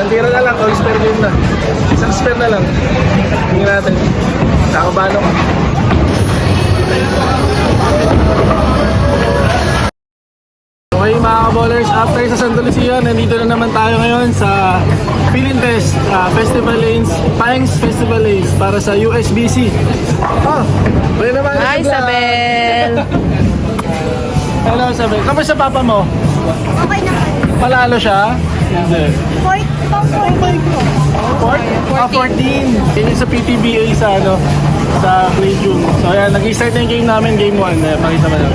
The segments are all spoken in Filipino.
isang tira na lang, all spare game na. Isang spare na lang. Tingnan natin. Nakabalo ka. Okay mga ka-ballers, after sa Santa Lucia, nandito na naman tayo ngayon sa Philinvest Festival Lanes, Pangs Festival Lanes para sa USBC. Oh, pwede naman. Hi, Isabel! Hello, Isabel. Kamusta papa mo? Okay na. Palalo siya? Hindi. 14. Yun yung sa PTBA sa Playroom. So ayan, nag-start na yung game namin, game 1. Pakita mo lang.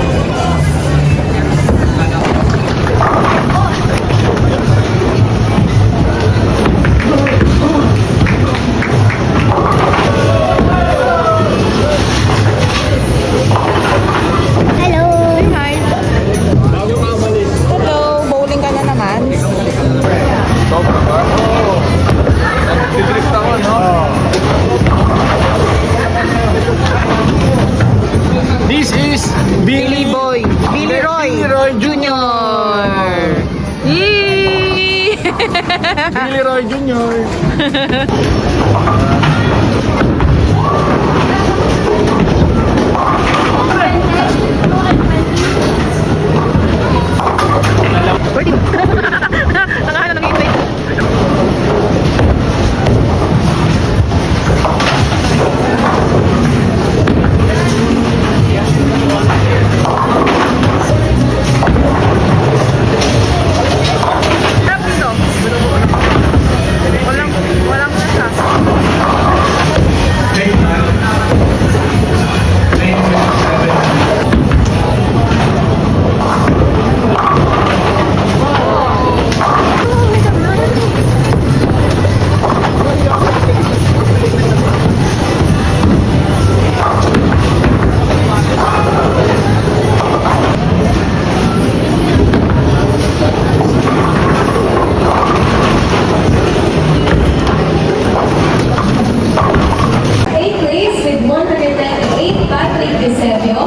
Hello. Hi! Bago ka balik. Hello! Bowling ka na naman? Top na ba? Oo. Nag-drift ako, no? This is Billy Boy! Billy Roy! Billy Roy Junior! Yee! Billy Roy Jr. Nakahanap ng invite. Rapino. Walang nasa. Eighth place with 198, Patrick Eusebio.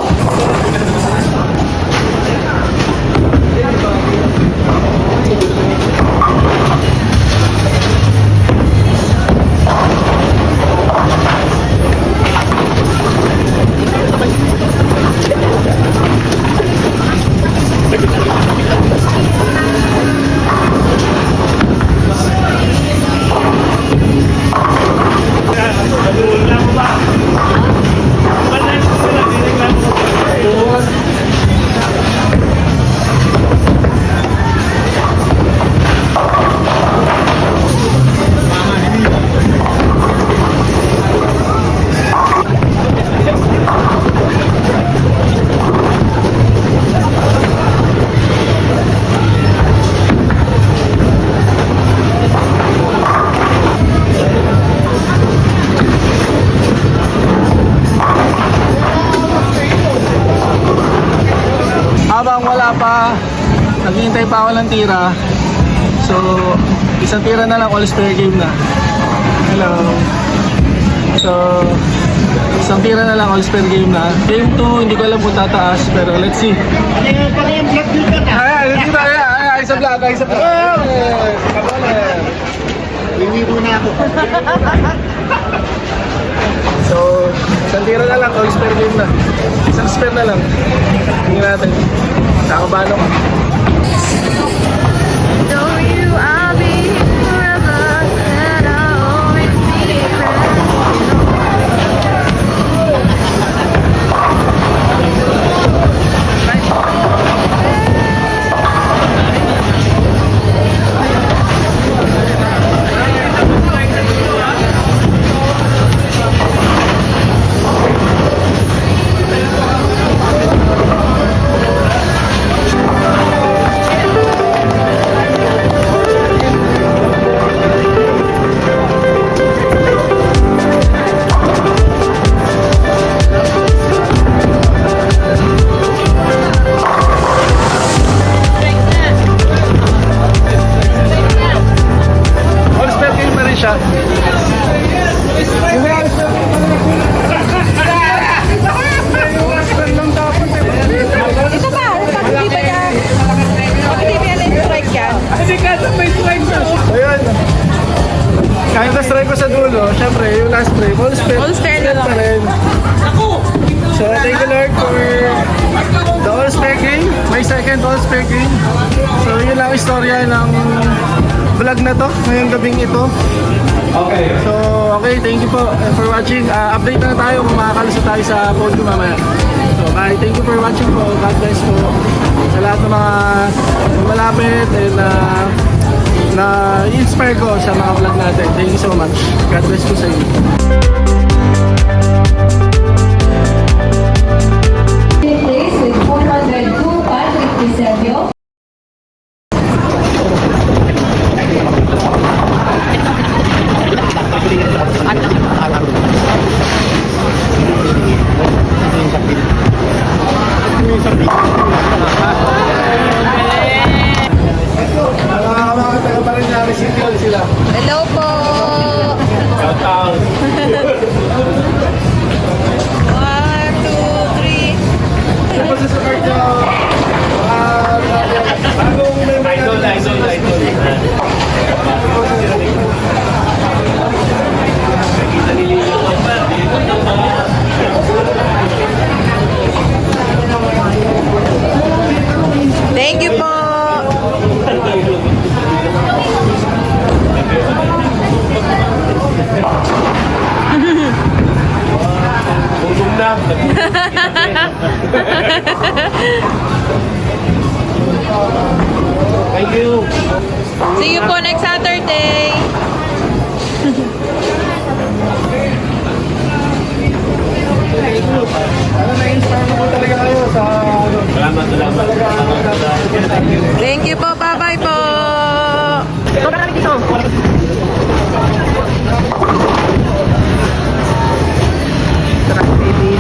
Habang wala pa, naghihintay pa ako ng tira. So, isang tira na lang, all spare game na. Hello. So, isang tira na lang, all spare game na. Game 2, hindi ko alam kung tataas, pero let's see. Ay, sa vlog, ay sa vlog. Linibo na ako. So, isang tira na lang, all spare game na. Isang spare na lang. Tingnan natin. Nakabalo ka. Know you, I'll be here forever, and I'll always be Ayan. Last break. All spare na lang. pa rin. So, thank you Lord for the all spare game. My second all spare game. So, yun lang ang istorya ng vlog na to, ngayong gabing ito. So, okay, thank you po for watching. Update na tayo kung makakalusot tayo sa phone ko mamaya. So, bye. Thank you for watching po. God bless po sa lahat ng mga malapit and na-inspire ko sa mga vlog natin. Thank you so much. God bless po sa inyo. In place with 402, Patrick Eusebio. Mga taga pa rin namin sila. Hello po! Shout out. 1, 2, 3. Tapos sa card nyo, bagong member Thank you po! Thank you. See you po next Saturday! Na-inspire mo po talaga kayo sa Salamat. Thank you po! Bye-bye po! Truck baby,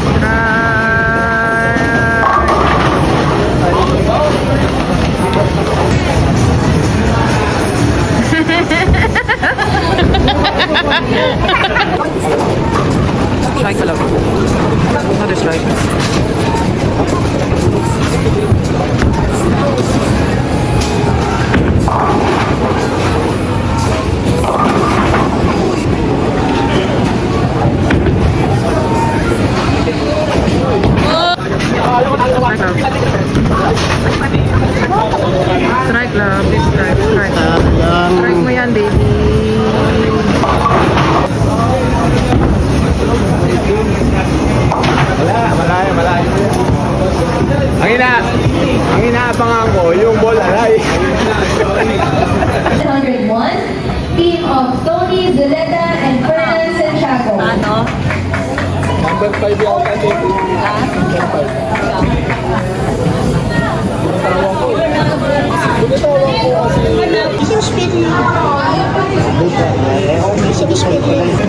strike pala ba? Ano strike? Strike lang, please strike. Strike mo yan, baby. Malayo. Ang inaabangan ko, yung ball alay. 101, team of Tony, Zuleta, and Fernan Santiago. Ano? Number 5 yung ating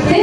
Fifth